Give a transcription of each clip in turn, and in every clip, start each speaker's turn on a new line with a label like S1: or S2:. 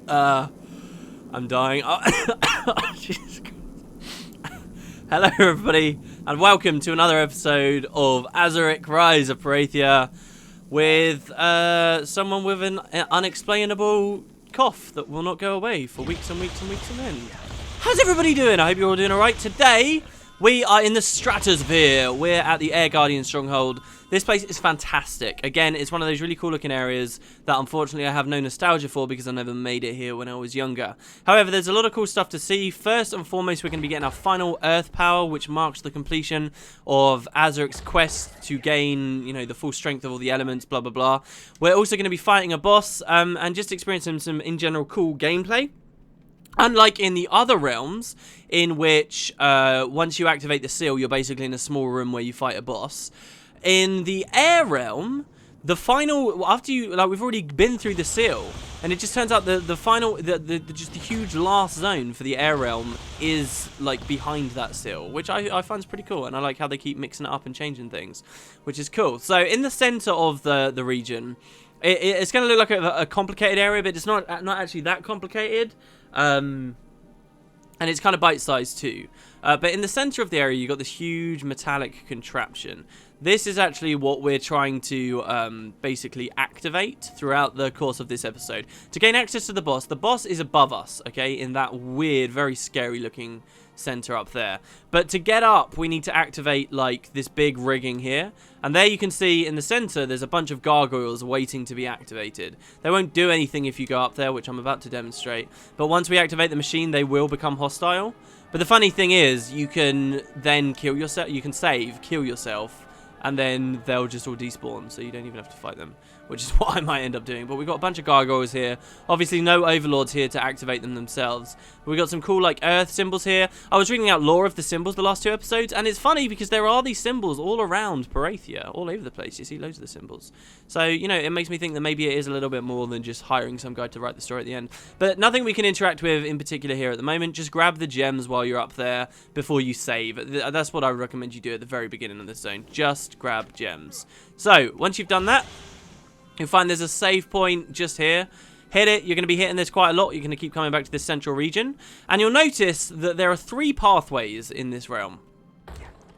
S1: I'm dying. Jesus Christ. Hello everybody, and welcome to another episode of Azurik, Rise of Perathia, with someone with an unexplainable cough that will not go away for weeks and weeks and weeks and end. How's everybody doing? I hope you're all doing alright. Today, we are in the Stratosphere. We're at the Air Guardian Stronghold. This place is fantastic. Again, it's one of those really cool looking areas that unfortunately I have no nostalgia for because I never made it here when I was younger. However, there's a lot of cool stuff to see. First and foremost, we're going to be getting our final Earth power, which marks the completion of Azurik's quest to gain, you know, the full strength of all the elements, blah, blah, blah. We're also going to be fighting a boss and just experiencing some, in general, cool gameplay. Unlike in the other realms, in which once you activate the seal, you're basically in a small room where you fight a boss. In the air realm, the final, after you, like, we've already been through the seal, and it just turns out the final, just the huge last zone for the air realm is, like, behind that seal, which I find is pretty cool, and I like how they keep mixing it up and changing things, which is cool. So, in the center of the region, it's going to look like a complicated area, but it's not actually that complicated. And it's kind of bite-sized too. But in the center of the area, you've got this huge metallic contraption. This is actually what we're trying to basically activate throughout the course of this episode. To gain access to the boss is above us, okay, in that weird, very scary-looking center up there. But to get up, we need to activate, like, this big rigging here. And there you can see in the center, there's a bunch of gargoyles waiting to be activated. They won't do anything if you go up there, which I'm about to demonstrate. But once we activate the machine, they will become hostile. But the funny thing is, you can then kill yourself. You can save, kill yourself, and then they'll just all despawn, so you don't even have to fight them, which is what I might end up doing. But we've got a bunch of gargoyles here. Obviously, no overlords here to activate them themselves. But we've got some cool, like, earth symbols here. I was reading out lore of the symbols the last two episodes, and it's funny because there are these symbols all around Perathia, all over the place. You see loads of the symbols. So, you know, it makes me think that maybe it is a little bit more than just hiring some guy to write the story at the end. But nothing we can interact with in particular here at the moment. Just grab the gems while you're up there before you save. That's what I would recommend you do at the very beginning of this zone. Just grab gems. So, once you've done that, you'll find there's a save point just here. Hit it. You're going to be hitting this quite a lot. You're going to keep coming back to this central region. And you'll notice that there are 3 pathways in this realm.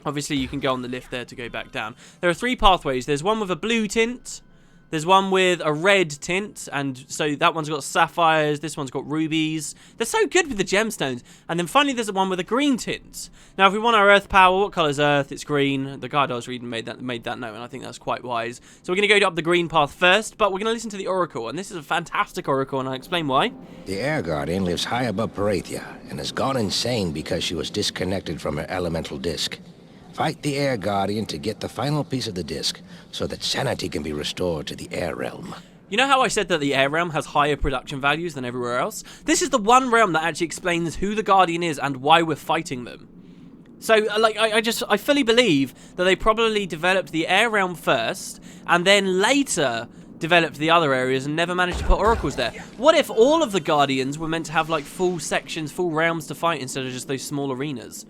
S1: Obviously, you can go on the lift there to go back down. There are 3 pathways. There's one with a blue tint. There's one with a red tint, and so that one's got sapphires, this one's got rubies. They're so good with the gemstones. And then finally there's the one with a green tint. Now if we want our earth power, what colour is earth? It's green. The guide I was reading made that note, and I think that's quite wise. So we're going to go up the green path first, but we're going to listen to the oracle, and this is a fantastic oracle, and I'll explain why.
S2: The Air Guardian lives high above Perathia, and has gone insane because she was disconnected from her elemental disc. Fight the Air Guardian to get the final piece of the disc, so that sanity can be restored to the Air Realm.
S1: You know how I said that the Air Realm has higher production values than everywhere else? This is the one realm that actually explains who the Guardian is and why we're fighting them. So, like, I fully believe that they probably developed the Air Realm first, and then later developed the other areas and never managed to put oracles there. What if all of the Guardians were meant to have, like, full sections, full realms to fight instead of just those small arenas?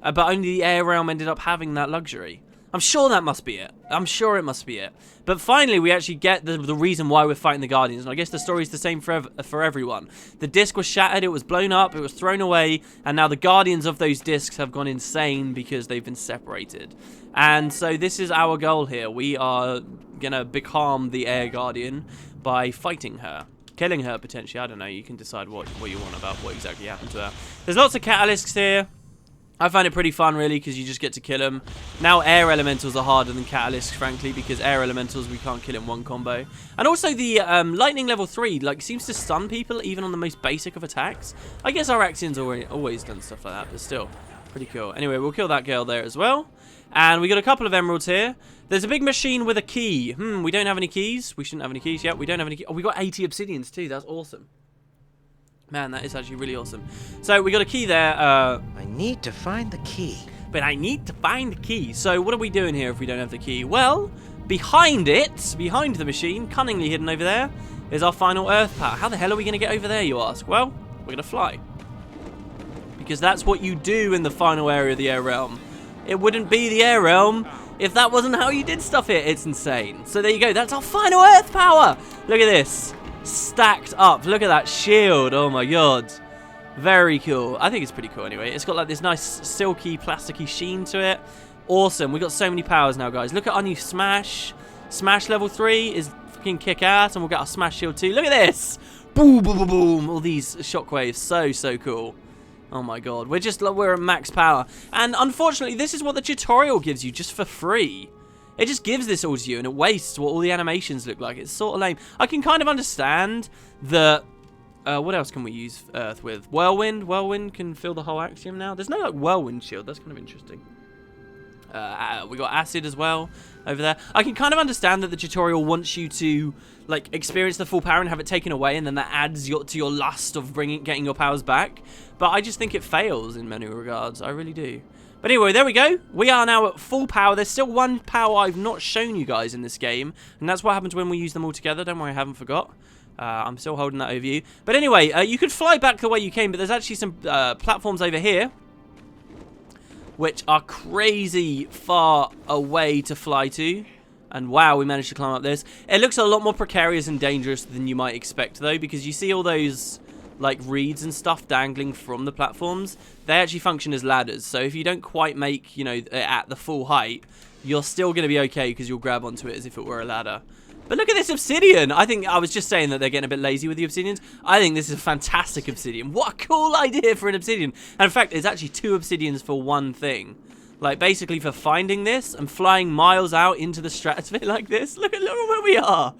S1: But only the Air Realm ended up having that luxury. I'm sure that must be it. I'm sure it must be it. But finally, we actually get the reason why we're fighting the Guardians. And I guess the story's the same for everyone. The disc was shattered, it was blown up, it was thrown away, and now the Guardians of those discs have gone insane because they've been separated. And so this is our goal here. We are going to become the Air Guardian by fighting her. Killing her, potentially. I don't know. You can decide what you want about what exactly happened to her. There's lots of catalysts here. I find it pretty fun, really, because you just get to kill them. Now, air elementals are harder than catalysts, frankly, because air elementals we can't kill in one combo. And also, the lightning level 3, like, seems to stun people even on the most basic of attacks. I guess our Axian's always done stuff like that, but still, pretty cool. Anyway, we'll kill that girl there as well. And we got a couple of emeralds here. There's a big machine with a key. We don't have any keys. We shouldn't have any keys. Yep, we don't have any keys. Oh, we got 80 obsidians, too. That's awesome. Man, that is actually really awesome. So, we got a key there.
S2: I need to find the key.
S1: But I need to find the key. So, what are we doing here if we don't have the key? Well, behind it, behind the machine, cunningly hidden over there, is our final earth power. How the hell are we going to get over there, you ask? Well, we're going to fly. Because that's what you do in the final area of the air realm. It wouldn't be the air realm If that wasn't how you did stuff here, it's insane. So there you go. That's our final Earth power. Look at this. Stacked up. Look at that shield. Oh my god. Very cool. I think it's pretty cool anyway. It's got like this nice silky, plasticky sheen to it. Awesome. We've got so many powers now, guys. Look at our new Smash. Smash level 3 is fucking kick-ass, and we'll get our Smash shield too. Look at this. Boom, boom, boom, boom. All these shockwaves. So cool. Oh my god. We're at max power. And unfortunately, this is what the tutorial gives you just for free. It just gives this all to you, and it wastes what all the animations look like. It's sort of lame. I can kind of understand that... what else can we use Earth with? Whirlwind. Whirlwind can fill the whole axiom now. There's no like whirlwind shield. That's kind of interesting. We got acid as well over there. I can kind of understand that the tutorial wants you to like experience the full power and have it taken away, and then that adds to your lust of getting your powers back. But I just think it fails in many regards. I really do. But anyway, there we go. We are now at full power. There's still one power I've not shown you guys in this game, and that's what happens when we use them all together. Don't worry, I haven't forgot. I'm still holding that over you. But anyway, you could fly back the way you came, but there's actually some platforms over here which are crazy far away to fly to. And wow, we managed to climb up this. It looks a lot more precarious and dangerous than you might expect, though, because you see all those like reeds and stuff dangling from the platforms. They actually function as ladders, so if you don't quite make, you know, it at the full height, you're still going to be okay because you'll grab onto it as if it were a ladder. But look at this obsidian. I think I was just saying that they're getting a bit lazy with the obsidians. I think this is a fantastic obsidian. What a cool idea for an obsidian. And in fact, it's actually 2 obsidians for one thing. Like, basically for finding this and flying miles out into the stratosphere like this. Look at where we are.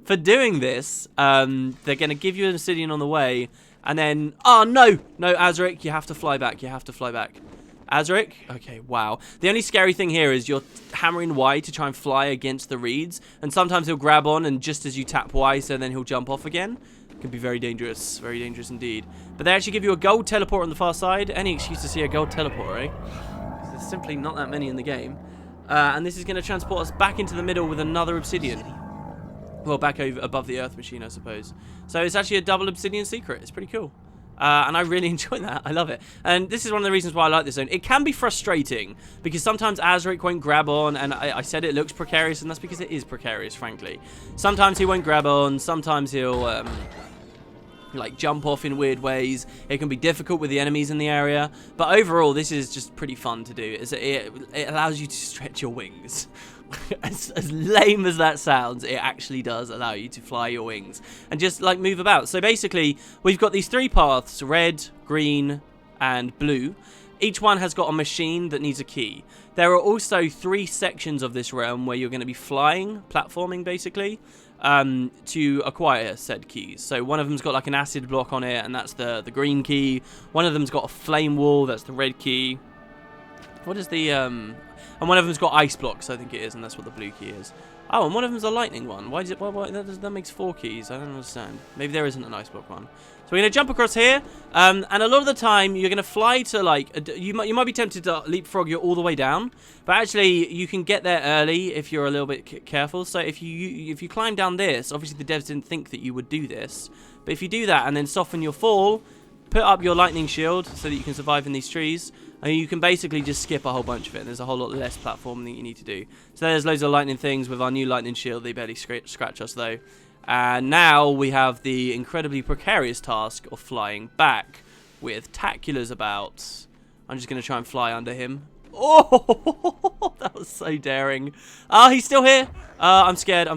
S1: For doing this, they're going to give you an obsidian on the way. And then, oh, no. No, Azurik, you have to fly back. You have to fly back. Azurik? Okay, wow. The only scary thing here is you're hammering Y to try and fly against the reeds. And sometimes he'll grab on, and just as you tap Y, so then he'll jump off again. It can be very dangerous indeed. But they actually give you a gold teleport on the far side. Any excuse to see a gold teleport, eh? There's simply not that many in the game. And this is going to transport us back into the middle with another obsidian. Well, back over above the earth machine, I suppose. So it's actually a double obsidian secret. It's pretty cool. And I really enjoy that. I love it. And this is one of the reasons why I like this zone. It can be frustrating because sometimes Azurik won't grab on, and I said it looks precarious, and that's because it is precarious, frankly. Sometimes he won't grab on. Sometimes he'll like jump off in weird ways. It can be difficult with the enemies in the area, but overall this is just pretty fun to do. It allows you to stretch your wings. As lame as that sounds, it actually does allow you to fly your wings and just like move about. So basically we've got these 3 paths: red, green and blue. Each one has got a machine that needs a key. There are also 3 sections of this realm where you're going to be flying, platforming basically, to acquire said keys. So one of them's got like an acid block on it, and that's the green key. One of them's got a flame wall, that's the red key. What is the and one of them's got ice blocks, I think it is, and that's what the blue key is. Oh, and one of them's a lightning one. Why does it? Why that makes 4 keys? I don't understand. Maybe there isn't an ice block one. So we're gonna jump across here, and a lot of the time you're gonna fly to like you might be tempted to leapfrog you all the way down, but actually you can get there early if you're a little bit careful. So if you climb down this, obviously the devs didn't think that you would do this, but if you do that and then soften your fall, put up your lightning shield so that you can survive in these trees. And you can basically just skip a whole bunch of it. And there's a whole lot less platforming that you need to do. So there's loads of lightning things with our new lightning shield. They barely scratch us though. And now we have the incredibly precarious task of flying back with Taculars about. I'm just going to try and fly under him. Oh, that was so daring. He's still here. I'm scared.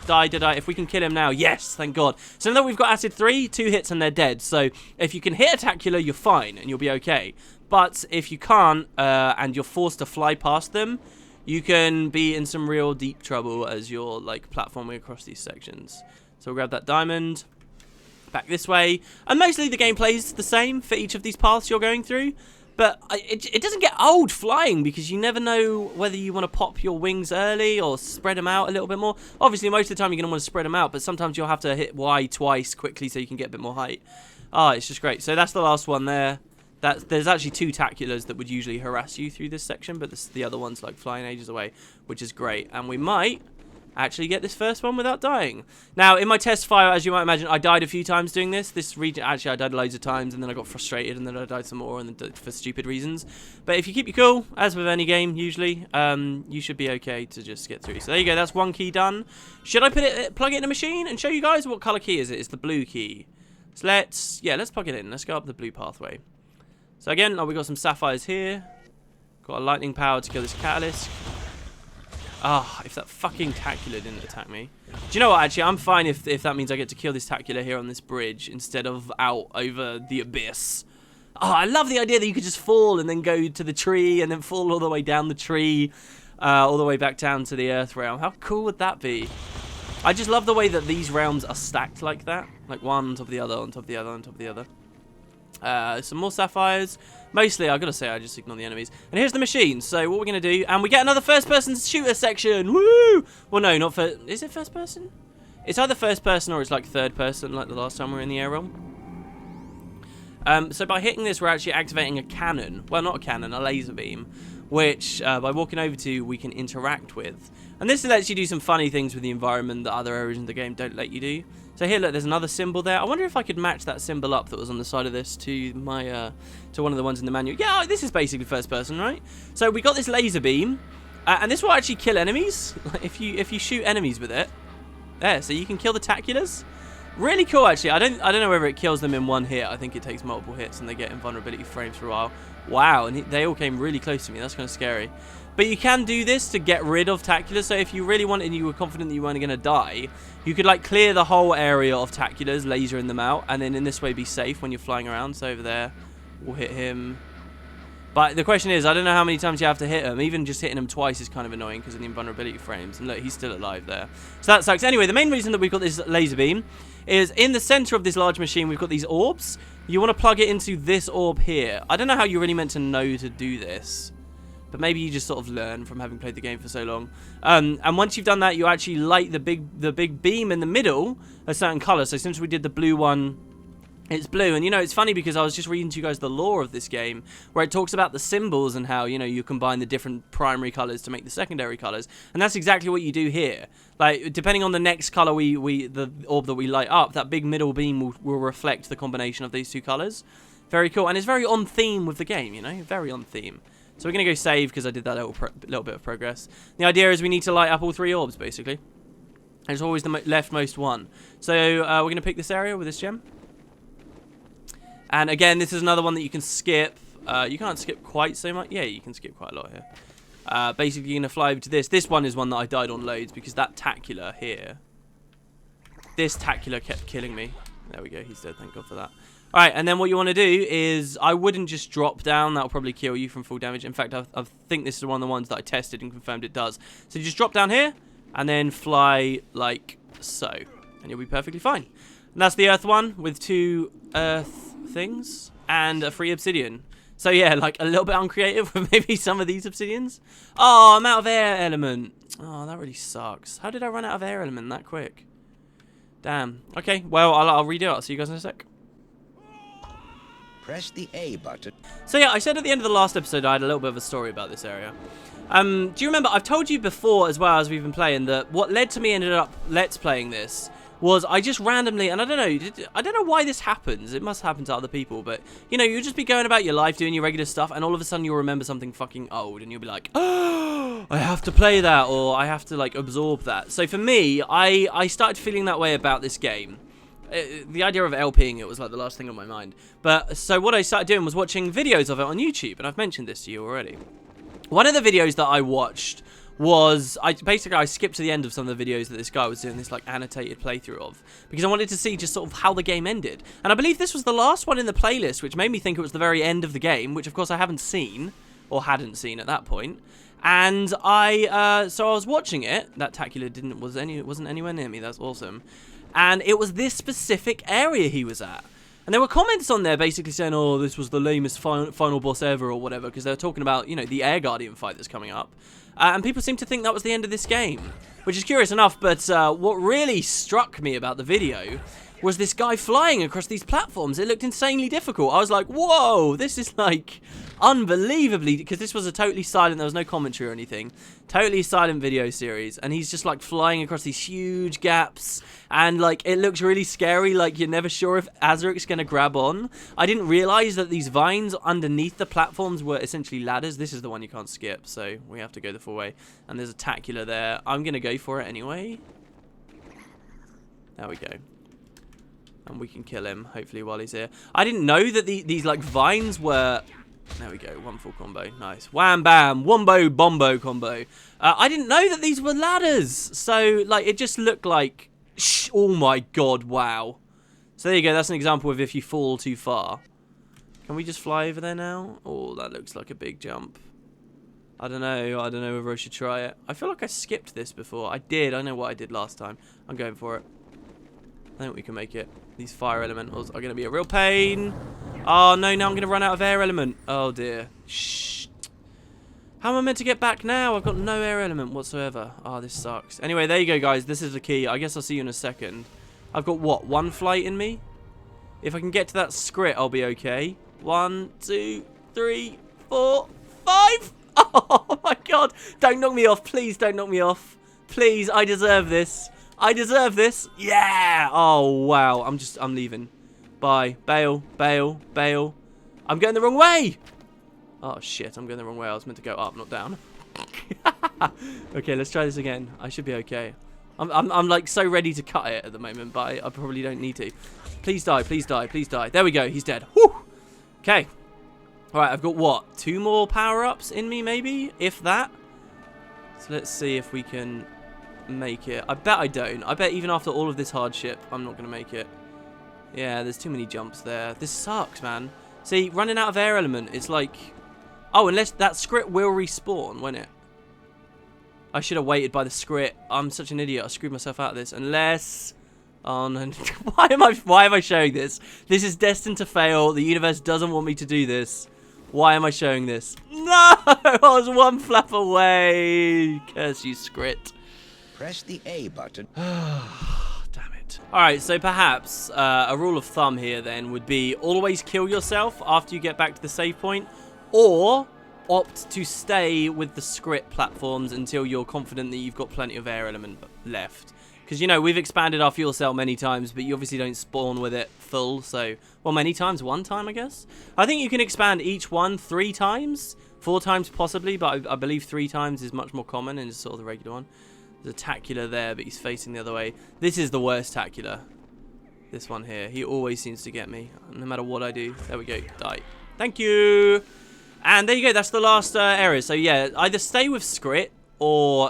S1: Die. If we can kill him now. Yes, thank God. So now that we've got acid 3, 2 hits and they're dead. So if you can hit a Tacular, you're fine and you'll be okay. But if you can't, and you're forced to fly past them, you can be in some real deep trouble as you're like platforming across these sections. So we'll grab that diamond, back this way, and mostly the gameplay is the same for each of these paths you're going through. But it doesn't get old flying because you never know whether you want to pop your wings early or spread them out a little bit more. Obviously, most of the time you're going to want to spread them out, but sometimes you'll have to hit Y twice quickly so you can get a bit more height. It's just great. So that's the last one there. There's actually 2 Taculars that would usually harass you through this section, but the other one's like flying ages away, which is great. And we might actually get this first one without dying. Now, in my test fire, as you might imagine, I died a few times doing this. This region, actually, I died loads of times, and then I got frustrated, and then I died some more, and then for stupid reasons. But if you keep your cool, as with any game, usually, you should be okay to just get through. So there you go, that's one key done. Should I plug it in a machine and show you guys what color key is it? It's the blue key. So let's plug it in. Let's go up the blue pathway. So again, we've got some sapphires here. Got a lightning power to kill this catalyst. Ah, if that fucking Tacula didn't attack me. Do you know what, actually, I'm fine if that means I get to kill this Tacula here on this bridge instead of out over the abyss. Oh, I love the idea that you could just fall and then go to the tree and then fall all the way down the tree, all the way back down to the Earth realm. How cool would that be? I just love the way that these realms are stacked like that. Like one on top of the other, on top of the other, on top of the other. Some more sapphires. Mostly, I've got to say, I just ignore the enemies. And here's the machine. So what we're going to do, and we get another first-person shooter section. Woo! Well, no, not first. Is it first person? It's either first person or it's like third person, like the last time we were in the air realm. So by hitting this, we're actually activating a cannon. Well, not a cannon, a laser beam, which by walking over to, we can interact with. And this lets you do some funny things with the environment that other areas in the game don't let you do. So here, look, there's another symbol there. I wonder if I could match that symbol up that was on the side of this to my to one of the ones in the manual. Yeah, this is basically first person, right? So we got this laser beam, and this will actually kill enemies if you shoot enemies with it. There, so you can kill the Taculas. Really cool, actually. I don't know whether it kills them in one hit. I think it takes multiple hits, and they get invulnerability frames for a while. Wow, and they all came really close to me. That's kind of scary. But you can do this to get rid of Taculas. So if you really wanted and you were confident that you weren't going to die, you could like clear the whole area of Taculas, lasering them out, and then in this way be safe when you're flying around. So over there, we'll hit him. But the question is, I don't know how many times you have to hit him. Even just hitting him twice is kind of annoying because of the invulnerability frames. And look, he's still alive there. So that sucks. Anyway, the main reason that we've got this laser beam is in the center of this large machine, we've got these orbs. You want to plug it into this orb here. I don't know how you're really meant to know to do this, but maybe you just sort of learn from having played the game for so long. And once you've done that, you actually light the big beam in the middle a certain color. So since we did the blue one, it's blue. And, you know, it's funny because I was just reading to you guys the lore of this game where it talks about the symbols and how, you know, you combine the different primary colors to make the secondary colors. And that's exactly what you do here. Like, depending on the next color the orb that we light up, that big middle beam will reflect the combination of these two colors. Very cool. And it's very on theme with the game, you know, very on theme. So we're going to go save because I did that little bit of progress. The idea is we need to light up all three orbs, basically. There's always the leftmost one. So we're going to pick this area with this gem. And again, this is another one that you can skip. You can't skip quite so much. Yeah, you can skip quite a lot here. Basically, you're going to fly over to this. This one is one that I died on loads because that Tacula here. This Tacula kept killing me. There we go. He's dead. Thank God for that. All right, and then what you want to do is I wouldn't just drop down. That'll probably kill you from full damage. In fact, I think this is one of the ones that I tested and confirmed it does. So you just drop down here and then fly like so. And you'll be perfectly fine. And that's the Earth one with 2 Earth things and a free obsidian. So yeah, like a little bit uncreative with maybe some of these obsidians. Oh, I'm out of air element. Oh, that really sucks. How did I run out of air element that quick? Damn. Okay, well, I'll redo it. I'll see you guys in a sec.
S2: Press the A button.
S1: So yeah, I said at the end of the last episode I had a little bit of a story about this area. Do you remember, I've told you before as well as we've been playing that what led to me ended up let's playing this was I just randomly, and I don't know why this happens, it must happen to other people, but you know, you'll just be going about your life doing your regular stuff and all of a sudden you'll remember something fucking old and you'll be like, oh, I have to play that, or I have to like absorb that. So for me, I started feeling that way about this game. The idea of LPing it was like the last thing on my mind. But so what I started doing was watching videos of it on YouTube, and I've mentioned this to you already. One of the videos that I watched was I skipped to the end of some of the videos that this guy was doing this like annotated playthrough of because I wanted to see just sort of how the game ended. And I believe this was the last one in the playlist, which made me think it was the very end of the game, which of course I haven't seen or hadn't seen at that point. And so I was watching it. That Tacula wasn't anywhere near me. That's awesome. And it was this specific area he was at. And there were comments on there basically saying, oh, this was the lamest final boss ever or whatever, because they were talking about, you know, the Air Guardian fight that's coming up. And people seem to think that was the end of this game, which is curious enough, but what really struck me about the video was this guy flying across these platforms. It looked insanely difficult. I was like, whoa, this is like unbelievably, because this was a totally silent, there was no commentary or anything, totally silent video series, and he's just like flying across these huge gaps, and like it looks really scary, like you're never sure if Azurik's gonna grab on. I didn't realize that these vines underneath the platforms were essentially ladders. This is the one you can't skip, so we have to go the full way, and there's a tacular there. I'm gonna go for it anyway. There we go. And we can kill him, hopefully, while he's here. I didn't know that these like vines were... There we go, one full combo. Nice. Wham, bam, wombo, bombo combo. I didn't know that these were ladders. So, like, it just looked like... Oh, my God, wow. So, there you go. That's an example of if you fall too far. Can we just fly over there now? Oh, that looks like a big jump. I don't know. I don't know whether I should try it. I feel like I skipped this before. I did. I know what I did last time. I'm going for it. I think we can make it. These fire elementals are going to be a real pain. Oh, no, now I'm going to run out of air element. Oh, dear. Shh. How am I meant to get back now? I've got no air element whatsoever. Oh, this sucks. Anyway, there you go, guys. This is the key. I guess I'll see you in a second. I've got, what, 1 flight in me? If I can get to that scrit, I'll be okay. 1, 2, 3, 4, 5. Oh, my God. Don't knock me off. Please don't knock me off. Please, I deserve this. I deserve this. Yeah. Oh, wow. I'm leaving. Bye. Bail. Bail. Bail. I'm going the wrong way. Oh, shit. I'm going the wrong way. I was meant to go up, not down. Okay, let's try this again. I should be okay. I'm like so ready to cut it at the moment, but I probably don't need to. Please die. Please die. Please die. There we go. He's dead. Whew. Okay. All right. I've got what? 2 more power-ups in me, maybe? If that. So let's see if we can... make it. I bet I don't. I bet even after all of this hardship, I'm not going to make it. Yeah, there's too many jumps there. This sucks, man. See, running out of air element, it's like... Oh, unless that script will respawn, won't it? I should have waited by the script. I'm such an idiot. I screwed myself out of this. Unless... Oh, no. Why am I showing this? This is destined to fail. The universe doesn't want me to do this. Why am I showing this? No! I was 1 flap away. Curse you, script.
S2: Press the A button.
S1: Damn it. Alright, so perhaps a rule of thumb here then would be always kill yourself after you get back to the save point, or opt to stay with the script platforms until you're confident that you've got plenty of air element left. Because, you know, we've expanded our fuel cell many times, but you obviously don't spawn with it full, so... Well, many times? 1 time, I guess? I think you can expand each one 3 times, 4 times possibly, but I believe 3 times is much more common and is sort of the regular one. There's a tacular there, but he's facing the other way. This is the worst tacular. This one here. He always seems to get me, no matter what I do. There we go. Die. Thank you. And there you go. That's the last area. So, yeah, either stay with Scrit or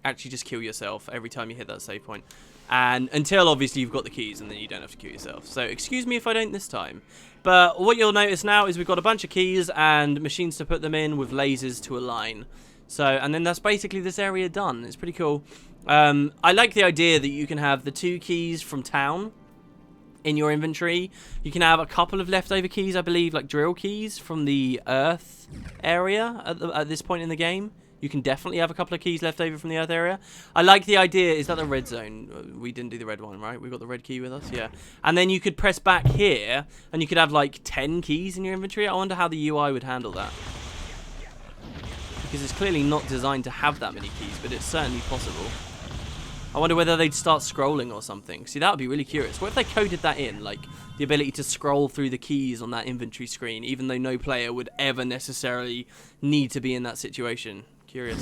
S1: actually just kill yourself every time you hit that save point. And until, obviously, you've got the keys, and then you don't have to kill yourself. So, excuse me if I don't this time. But what you'll notice now is we've got a bunch of keys and machines to put them in with lasers to align. So, and then that's basically this area done. It's pretty cool. I like the idea that you can have the 2 keys from town in your inventory. You can have a couple of leftover keys, I believe, like drill keys from the Earth area at this point in the game. You can definitely have a couple of keys left over from the Earth area. I like the idea. Is that the red zone? We didn't do the red one, right? We got the red key with us, yeah. And then you could press back here, and you could have like 10 keys in your inventory. I wonder how the UI would handle that. Because it's clearly not designed to have that many keys, but it's certainly possible. I wonder whether they'd start scrolling or something. See, that would be really curious. What if they coded that in, like the ability to scroll through the keys on that inventory screen, even though no player would ever necessarily need to be in that situation? Curious.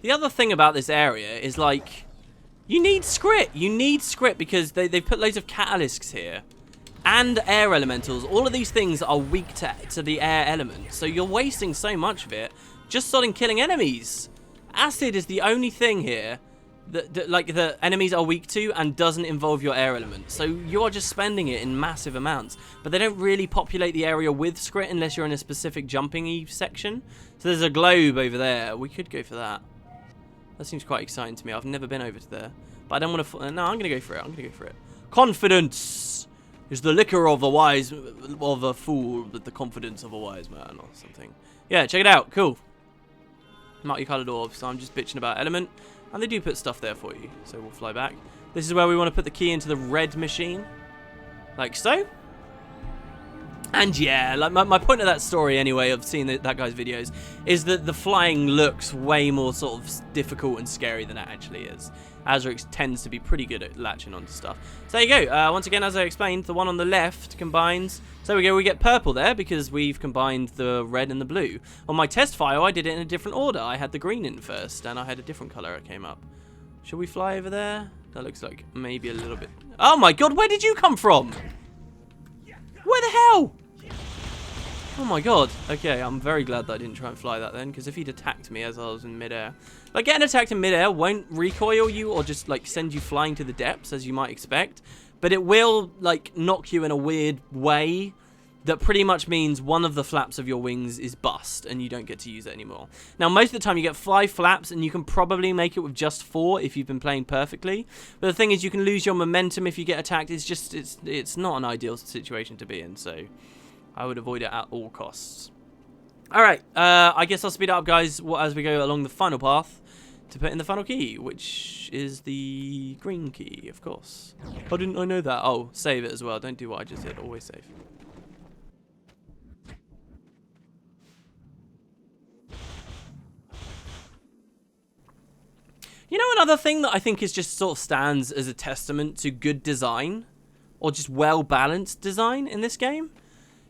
S1: The other thing about this area is, like, you need script. You need script because they've put loads of catalysts here. And air elementals. All of these things are weak to the air element. So you're wasting so much of it just on killing enemies. Acid is the only thing here that like the enemies are weak to and doesn't involve your air element. So you are just spending it in massive amounts. But they don't really populate the area with script unless you're in a specific jumping-y section. So there's a globe over there. We could go for that. That seems quite exciting to me. I've never been over to there. But I don't want to... No, I'm going to go for it. I'm going to go for it. Confidence is the liquor of a fool, but the confidence of a wise man or something. Yeah, check it out. Cool. multicolored orbs. So I'm just bitching about element. And they do put stuff there for you. So we'll fly back. This is where we want to put the key into the red machine. Like so. And yeah, like my point of that story anyway, of seeing that guy's videos, is that the flying looks way more sort of difficult and scary than it actually is. Azurik tends to be pretty good at latching onto stuff. So there you go. Once again, as I explained, the one on the left combines. So there we go, we get purple there because we've combined the red and the blue. On my test file, I did it in a different order. I had the green in first, and I had a different color that came up. Should we fly over there? That looks like maybe a little bit... Oh my god, where did you come from? Where the hell? Oh my god. Okay, I'm very glad that I didn't try and fly that then, because if he'd attacked me as I was in midair... Like, getting attacked in midair won't recoil you or just, like, send you flying to the depths, as you might expect. But it will, like, knock you in a weird way that pretty much means one of the flaps of your wings is bust, and you don't get to use it anymore. Now, most of the time, you get 5 flaps, and you can probably make it with just 4 if you've been playing perfectly. But the thing is, you can lose your momentum if you get attacked. It's just, it's not an ideal situation to be in, so... I would avoid it at all costs. Alright, I guess I'll speed up, guys, as we go along the final path to put in the final key, which is the green key, of course. How didn't I know that? Oh, save it as well. Don't do what I just did. Always save. You know, another thing that I think is just sort of stands as a testament to good design, or just well-balanced design in this game?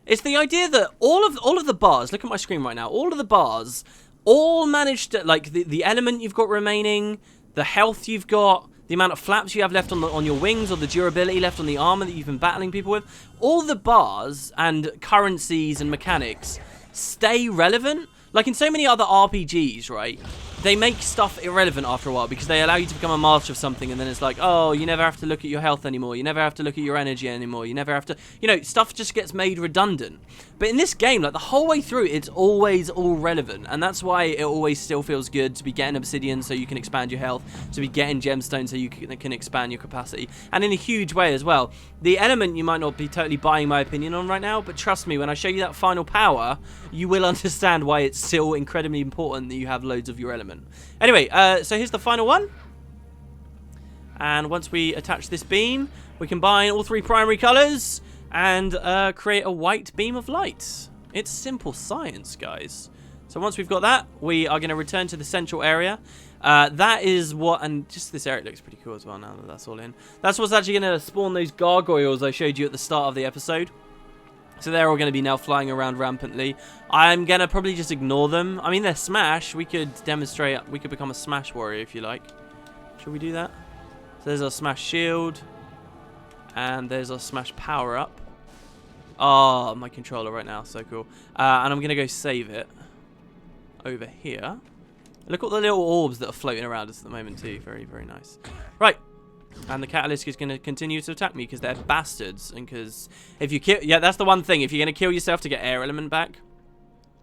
S1: It's the idea that all of the bars, look at my screen right now, all of the bars all managed to, like, the element you've got remaining, the health you've got, the amount of flaps you have left on your wings, or the durability left on the armor that you've been battling people with, all the bars and currencies and mechanics stay relevant. Like in so many other RPGs, right? They make stuff irrelevant after a while because they allow you to become a master of something, and then it's like, oh, you never have to look at your health anymore. You never have to look at your energy anymore. You never have to, you know, stuff just gets made redundant. But in this game, like the whole way through, it's always all relevant, and that's why it always still feels good to be getting Obsidian so you can expand your health, to be getting gemstones so you can expand your capacity, and in a huge way as well. The element you might not be totally buying my opinion on right now, but trust me, when I show you that final power, you will understand why it's still incredibly important that you have loads of your element. Anyway, so here's the final one. And once we attach this beam, we combine all 3 primary colors and create a white beam of light. It's simple science, guys. So once we've got that, we are going to return to the central area. That is what, and just this area looks pretty cool as well now that that's all in. That's what's actually going to spawn those gargoyles I showed you at the start of the episode. So they're all going to be now flying around rampantly. I'm going to probably just ignore them. I mean, they're Smash. We could demonstrate, we could become a Smash warrior if you like. Should we do that? So there's our Smash shield. And there's our Smash power up. Oh, my controller right now. So cool. And I'm going to go save it over here. Look at the little orbs that are floating around us at the moment too. Very, very nice. Right. And the Catalyst is going to continue to attack me because they're bastards. And because if you kill... Yeah, that's the one thing. If you're going to kill yourself to get air element back,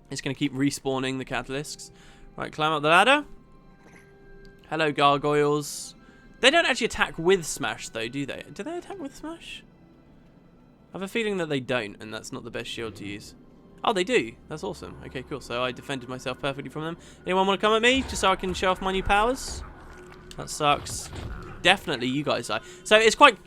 S1: it's going to keep respawning the Catalysts. Right, climb up the ladder. Hello, gargoyles. They don't actually attack with Smash, though, do they? Do they attack with Smash? I have a feeling that they don't, and that's not the best shield to use. Oh, they do. That's awesome. Okay, cool. So I defended myself perfectly from them. Anyone want to come at me just so I can show off my new powers? That sucks. Definitely you guys are. So it's quite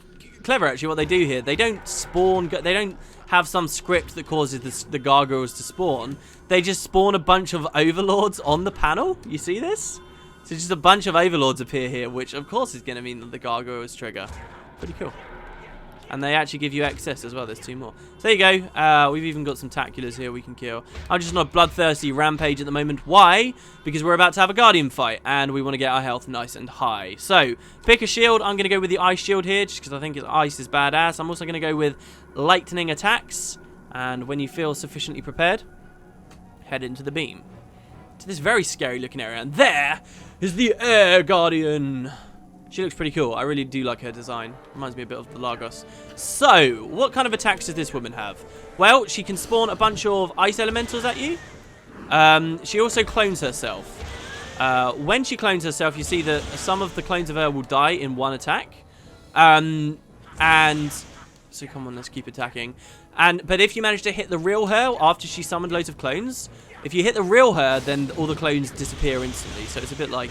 S1: clever actually what they do here. They don't spawn, they don't have some script that causes the gargoyles to spawn. They just spawn a bunch of overlords on the panel. You see this? So just a bunch of overlords appear here, which of course is going to mean that the gargoyles trigger. Pretty cool. And they actually give you access as well. There's 2 more. So there you go. We've even got some taculars here we can kill. I'm just on a bloodthirsty rampage at the moment. Why? Because we're about to have a Guardian fight. And we want to get our health nice and high. So, pick a shield. I'm going to go with the Ice Shield here. Just because I think Ice is badass. I'm also going to go with Lightning Attacks. And when you feel sufficiently prepared, head into the beam. To this very scary looking area. And there is the Air Guardian. She looks pretty cool. I really do like her design. Reminds me a bit of the Lagos. So, what kind of attacks does this woman have? Well, she can spawn a bunch of ice elementals at you. She also clones herself. When she clones herself, you see that some of the clones of her will die in 1 attack. And so come on, let's keep attacking. But if you manage to hit the real her after she summoned loads of clones, If you hit the real her, then all the clones disappear instantly. So it's a bit like...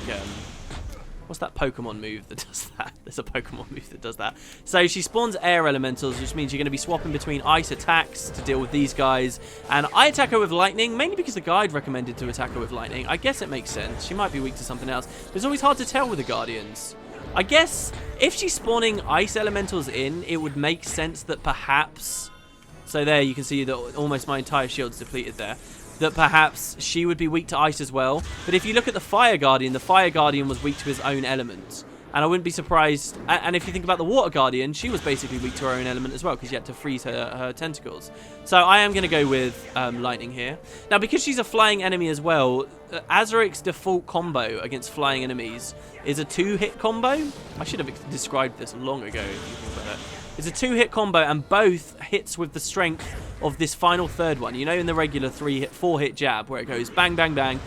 S1: what's that Pokemon move that does that? There's a Pokemon move that does that. So she spawns air elementals, which means you're going to be swapping between ice attacks to deal with these guys. And I attack her with lightning, mainly because the guide recommended to attack her with lightning. I guess it makes sense. She might be weak to something else. But it's always hard to tell with the Guardians. I guess if she's spawning ice elementals in, it would make sense that perhaps... So there you can see that almost my entire shield's depleted there. That perhaps she would be weak to ice as well. But if you look at the Fire Guardian was weak to his own element. And I wouldn't be surprised... And if you think about the Water Guardian, she was basically weak to her own element as well, because you had to freeze her tentacles. So I am going to go with Lightning here. Now, because she's a flying enemy as well, Azurik's default combo against flying enemies is a 2-hit combo. I should have described this long ago, if you think about it. It's a 2-hit combo, and both hits with the strength of this final third one. You know, in the regular 4-hit jab, where it goes bang, bang, bang,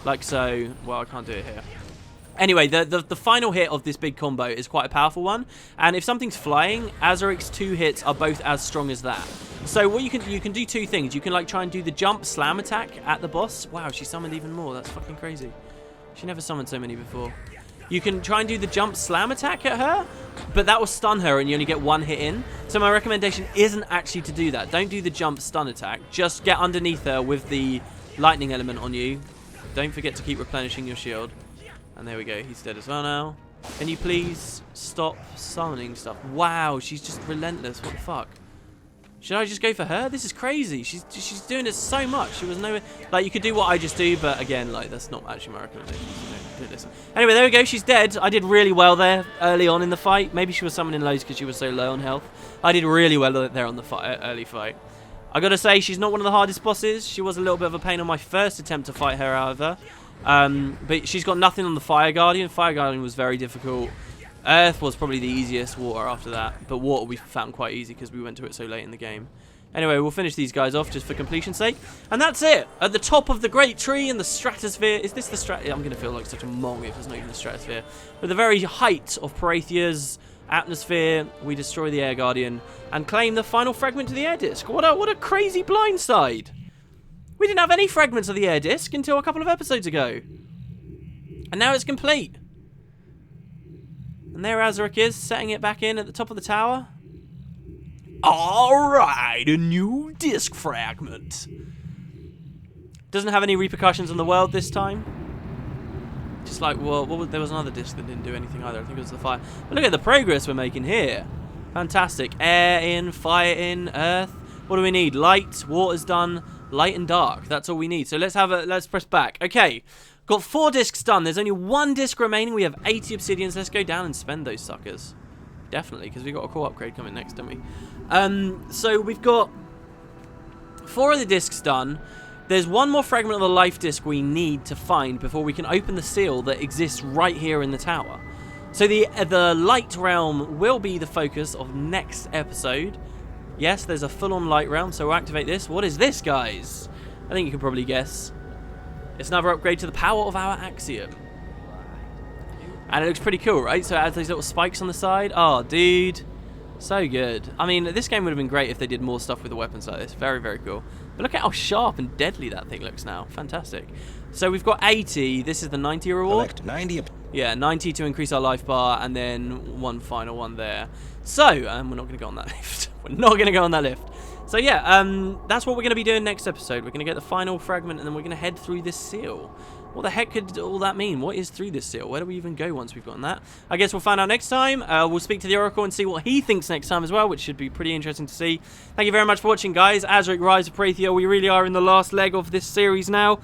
S1: like so. Well, I can't do it here. Anyway, the final hit of this big combo is quite a powerful one, and if something's flying, Azurik's 2 hits are both as strong as that. So what you can do 2 things. You can like try and do the jump slam attack at the boss. Wow, she summoned even more. That's fucking crazy. She never summoned so many before. You can try and do the jump slam attack at her, but that will stun her and you only get 1 hit in. So my recommendation isn't actually to do that. Don't do the jump stun attack. Just get underneath her with the lightning element on you. Don't forget to keep replenishing your shield. And there we go. He's dead as well now. Can you please stop summoning stuff? Wow, she's just relentless. What the fuck? Should I just go for her? This is crazy. She's doing it so much. She was nowhere... Like, you could do what I just do, but again, like, that's not actually my recommendation. So do this. Anyway, there we go. She's dead. I did really well there early on in the fight. Maybe she was summoning loads because she was so low on health. I did really well there on the early fight. I gotta say, she's not one of the hardest bosses. She was a little bit of a pain on my first attempt to fight her, however. But she's got nothing on the Fire Guardian. Fire Guardian was very difficult. Earth was probably the easiest, water after that. But water we found quite easy because we went to it so late in the game. Anyway, we'll finish these guys off just for completion's sake. And that's it. At the top of the Great Tree in the stratosphere. Is this the stratosphere? I'm going to feel like such a mong if it's not even the stratosphere. At the very height of Perathia's atmosphere, we destroy the Air Guardian and claim the final fragment to the air disc. What a crazy blindside. We didn't have any fragments of the air disc until a couple of episodes ago. And now it's complete. And there Azurik is, setting it back in at the top of the tower. Alright, a new disc fragment. Doesn't have any repercussions on the world this time. Just like, well, there was another disc that didn't do anything either. I think it was the fire. But look at the progress we're making here. Fantastic. Air in, fire in, earth. What do we need? Light, water's done, light and dark. That's all we need. So let's press back. Okay. Got 4 discs done. There's only 1 disc remaining. We have 80 obsidians. Let's go down and spend those suckers. Definitely, because we've got a core upgrade coming next, don't we? So we've got 4 of the discs done. There's 1 more fragment of the life disc we need to find before we can open the seal that exists right here in the tower. So the light realm will be the focus of next episode. Yes, there's a full-on light realm, so we'll activate this. What is this, guys? I think you can probably guess. It's another upgrade to the power of our axiom. And it looks pretty cool, right? So it adds these little spikes on the side. Oh, dude. So good. I mean, this game would have been great if they did more stuff with the weapons like this. Very, very cool. But look at how sharp and deadly that thing looks now. Fantastic. So we've got 80. This is the 90 reward.
S2: Collect 90.
S1: Yeah, 90 to increase our life bar, and then 1 final one there. So, we're not going to go on that lift. We're not going to go on that lift. So yeah, that's what we're going to be doing next episode. We're going to get the final fragment, and then we're going to head through this seal. What the heck could all that mean? What is through this seal? Where do we even go once we've gotten that? I guess we'll find out next time. We'll speak to the Oracle and see what he thinks next time as well, which should be pretty interesting to see. Thank you very much for watching, guys. Azurik, Rise of Perathia. We really are in the last leg of this series now.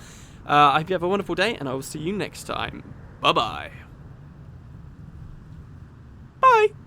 S1: I hope you have a wonderful day, and I will see you next time. Bye-bye. Bye.